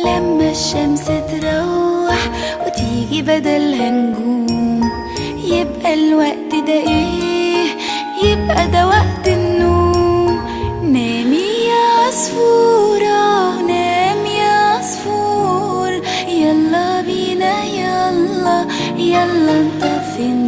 لما الشمس تروح وتيجي بدلها نجوم، يبقى الوقت ده ايه؟ يبقى ده وقت النوم. نامي يا عصفورة، نام يا عصفور، يلا بينا يلا يلا نطفي النور.